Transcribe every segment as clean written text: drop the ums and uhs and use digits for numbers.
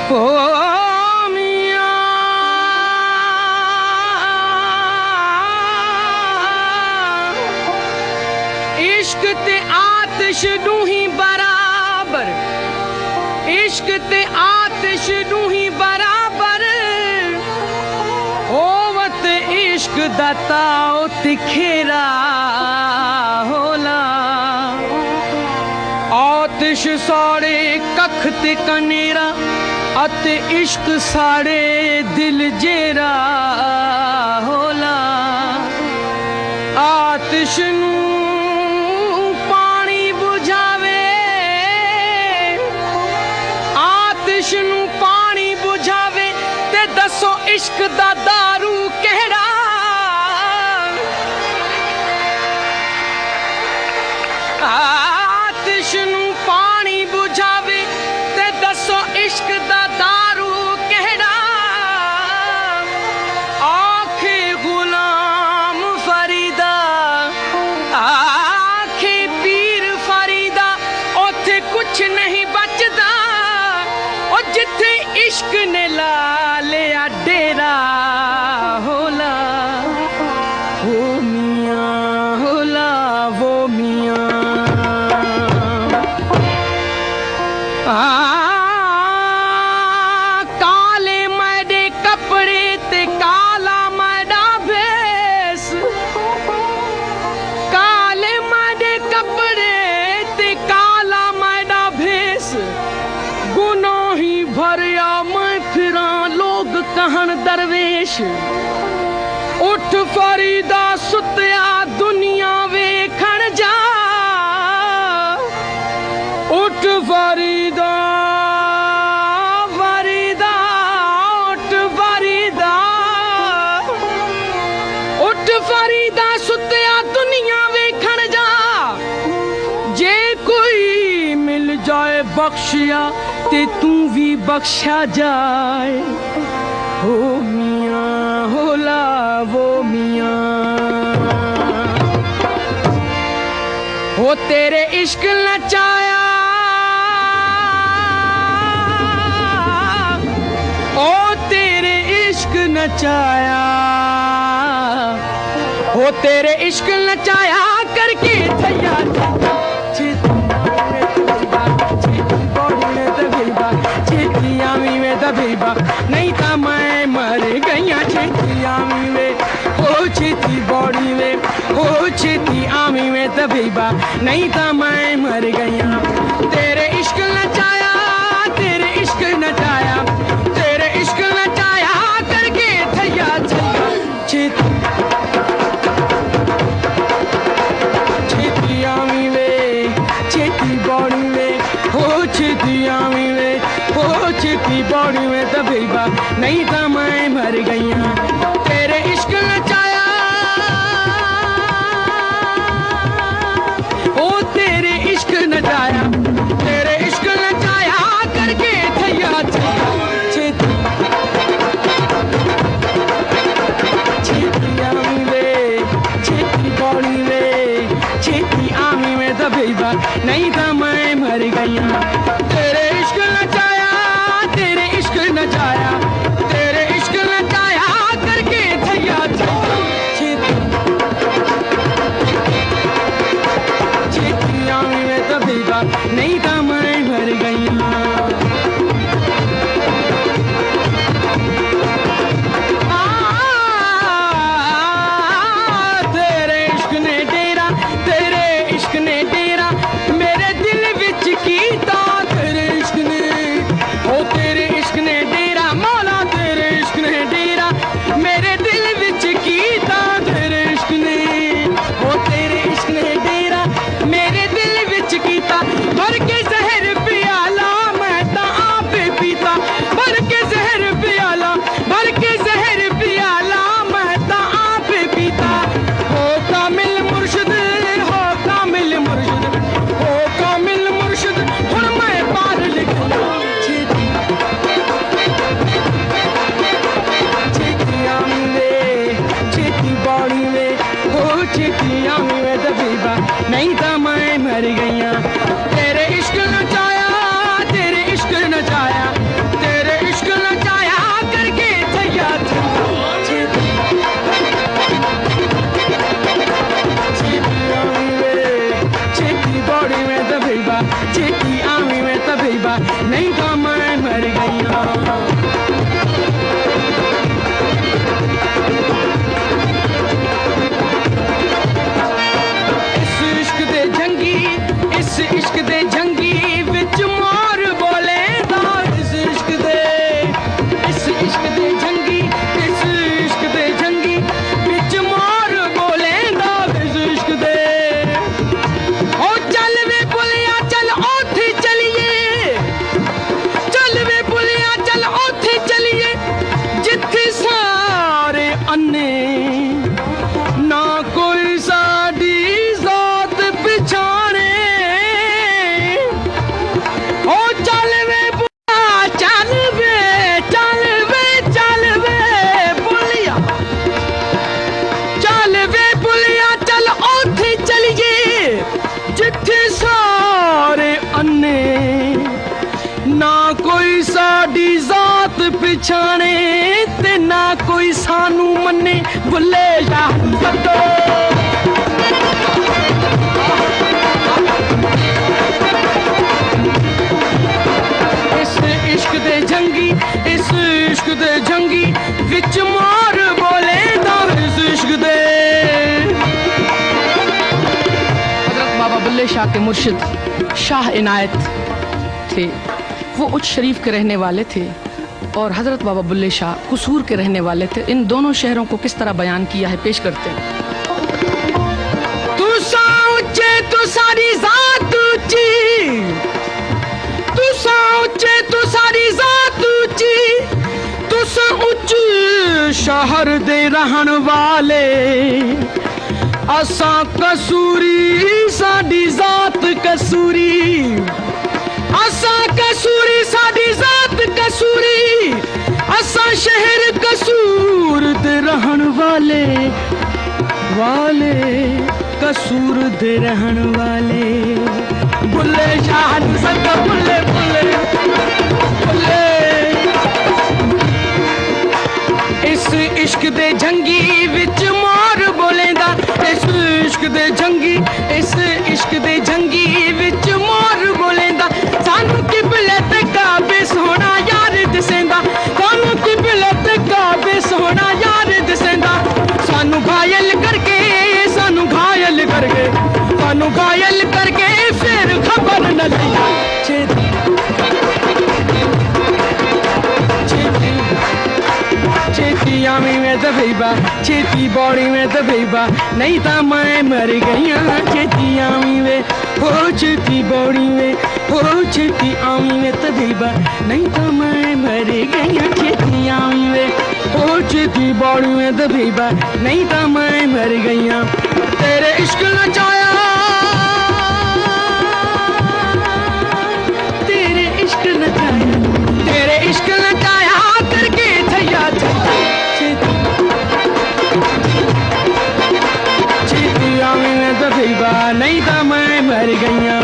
ओ मियां इश्क ते आतिश दूही बराबर, इश्क ते आतिश दूही बराबर, होवत इश्क दा ताओ तिखेरा होला। आतिश साड़े कख ते कनेरा, अते इश्क साड़े दिल जेरा होला। आतिश नू पानी बुझावे, आतिश नू पानी बुझावे, ते दसो इश्क दा दारू केड़ा। आतिश नू पानी बुझावे, ते दसो इश्क दा दारू केड़ा। आखे गुलाम फरीदा, आखे पीर फरीदा, ओथे कुछ नहीं बचदा। ओ जिथे इश्क ने ला लिया डेरा होला। वो मियां होला वो मियां। काले मैडे कपड़े ते काला मैडा भेस, काले मैडे कपड़े ते काला मैडा भेस। गुनाही भरिया मैं फिरा लोग कहन दरवेश। उठ फरीदा सुतिया दुनिया वेखण जा, उठ फरीदा फरीदा, उठ फरीदा, उठ फरीदा सुतिया दुनिया वेखण जा। जे कोई मिल जाए बख्शिया, ते तू भी बख्शा जाए। हो मियां होला वो मियां। हो तेरे इश्क नचाया, ओ तेरे इश्क नचाया, ओ तेरे इश्क नचाया करके थैया। छेती आमी में दबेबा, नहीं ता मैं मर गईया। छेती आमी में हो छेती बॉडी में, हो छेती आमी में दबेबा, नहीं ता मैं मर गईया। तेरे इश्क नचाया, तेरे इश्क नचाया, तेरे इश्क नचाया करके थैया थैया। छेती छेती आमी में, छेती बॉडी में, हो छेती आमी में, हो छेती बॉडी में दबेबा, नहीं था मैं मर गईया। तेरे इश्क नचाया, ओ तेरे इश्क नचाया, तेरे इश्क नचाया करके थैया थैया। छेती छेती आमी में, छेती बॉडी में, छेती आमी में दबेबा, नहीं था मैं मर गईया। तेरे इश्क नचाया, तेरे इश्क नचाया, तेरे इश्क नचाया। नहीं तो मैं मर गईया। इस इश्क दे जंगी, इस इश्क दे जंगी विच मोर बोले दा। इस इश्क दे जंगी, इस इश्क दे जंगी विच मोर बोले दा। इस इश्क दे ओ चल वे पुलिया चल ओथे चलिए, चल वे पुलिया चल ओथे चलिए जिथे सारे अन्ने ना कोई साडी जात पिछाणे। ओ चल वे पुलिया चल वे, चल वे, चल वे पुलिया, चल वे पुलिया चल ओथे चलिए जिथे सारे अन्ने ना कोई साडी जात पिछाणे ते ना कोई सानू मन्ने। बुल्ले शाह सतो इस इश्क दे जंगी, इस इश्क दे जंगी विच मोर बोले दा। इस इश्क दे हजरत बाबा बुल्ले शाह के मुर्शिद शाह इनायत थे, वो उच्च शरीफ के रहने वाले थे और हजरत बाबा बुल्ले शाह कसूर के रहने वाले थे। इन दोनों शहरों को किस तरह बयान किया है पेश करते हैं। तू ऊंचे तू सारी जात ऊंची, तू ऊंचे तू सारी जात ऊंची, तू उच्च शहर दे रहन वाले असा कसूरी साडी जात कसूरी, असा कसूरी साडी जात कसूरी, असा शहर कसूर दे रहन वाले, वाले कसूर दे रहन वाले। बुल्ले शाह सत बुल्ले बुल्ले बुल्ले इस इश्क दे जंगी विच मोर बोलेंदा। इस इश्क दे जंगी, इस इश्क दे जंगी विच मोर बोलेंदा। सानू किबले ते काबे सोना यार दिसेंदा, सानू किबले ते काबे सोना यार दिसेंदा। सानू घायल करके, सानू घायल करके, सानू घायल करके फिर खबर न लिया। छेती आमी में दबेबा, छेती बॉडी में दबेबा नहीं तो मैं मर गईया। छेती आमी में हो, छेती बॉडी में हो, छेती आमी में दबेबा नहीं तो मैं मर गईया। छेती आमी में हो, छेती बॉडी में दबेबा नहीं तो मैं मर गईया। तेरे इश्क नचाया, तेरे इश्क नचाया, तेरे इश्क नचाया करके थैया छेती आमी में दबेबा नहीं तो मैं मर गईया।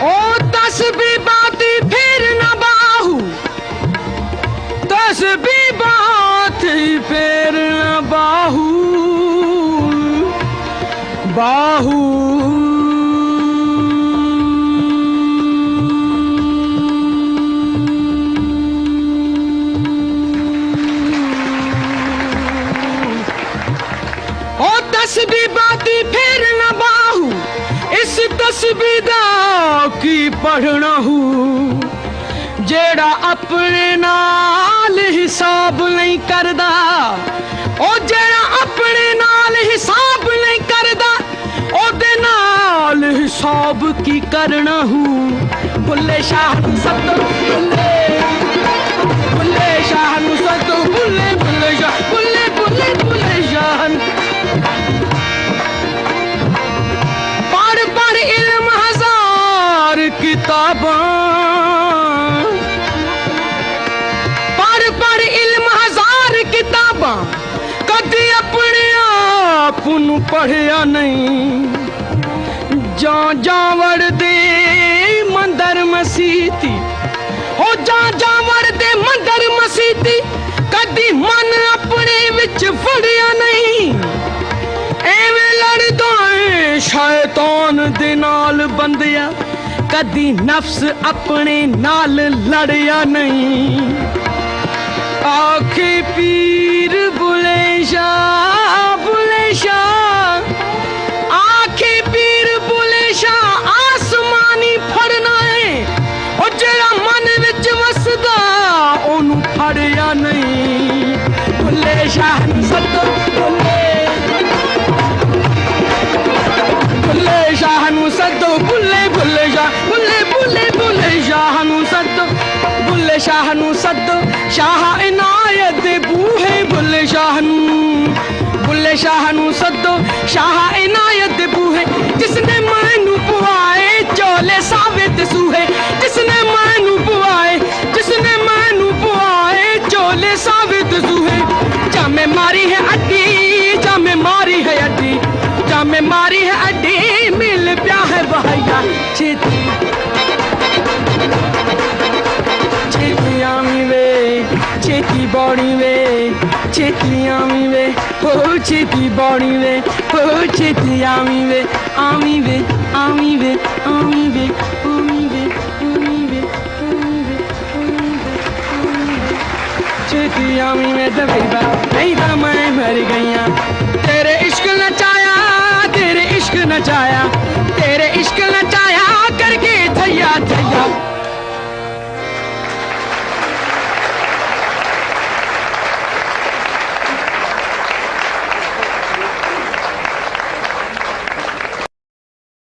ओ तस्बी बाती फिर न बाहू, तस्बी बाती फिर न बाहू, बाहू ओ तस्बी बाती फिर न बाहू, इस तस्बी दा की पढ़ना हूँ। जेड़ा अपने नाल हिसाब नहीं करदा, ओ जेड़ा अपने नाल हिसाब नहीं करदा, ओदे नाल हिसाब की करना हूँ। बुल्ले शाह सत बुल्ले, बुल्ले शाह सत बुल्ले, बुल्ले शाह बुल्ले, बुल्ले बुल्ले शाह। पढ़ पढ़ इल्म हजार किताबां, पढ़ पढ़ इल्म हजार किताबां, कदी अपने आप नू पढ़िया नहीं। जा जावड़ दे मंदर मसीती, हो जा जावड़ दे मंदर मसीती, कदी मन अपने विच फड़िया नहीं एवें लड़दा है शैतान दे नाल बंदिया कदी नफ्स अपने नाल लड़िया नहीं आखे पीर बुले शाह आखे पीर बुले शाह आसमानी फड़ना है और जेड़ा मन विच वसदा ओनू फड़िया नहीं बुले शाह सदो बुले शाह नू सदो बुले बुले शाह बुले शाह नू सदो बुले शाह नू सदो शाह इनायत दे बूहे बुले शाह नू सदो शाह इनायत दे बूहे जिसने मैनू पुआए चोले साबित सूहे जिसने मैनू पुआए चोले साबित सूहे जामे मारी है अड्डी जामे मारी है अड्डी जामे मारी है अड्डी मिल प्या है भैया छेती छेती आमी वे छेती बॉडी वे छेती आमी वे हो छेती बॉडी वे हो छेती आमी वे आमी वे आमी वे आमी वे आमी वे आमी वे छेती आमी वे दबेबा नहीं तो मैं मर गईया तेरे इश्क नचाया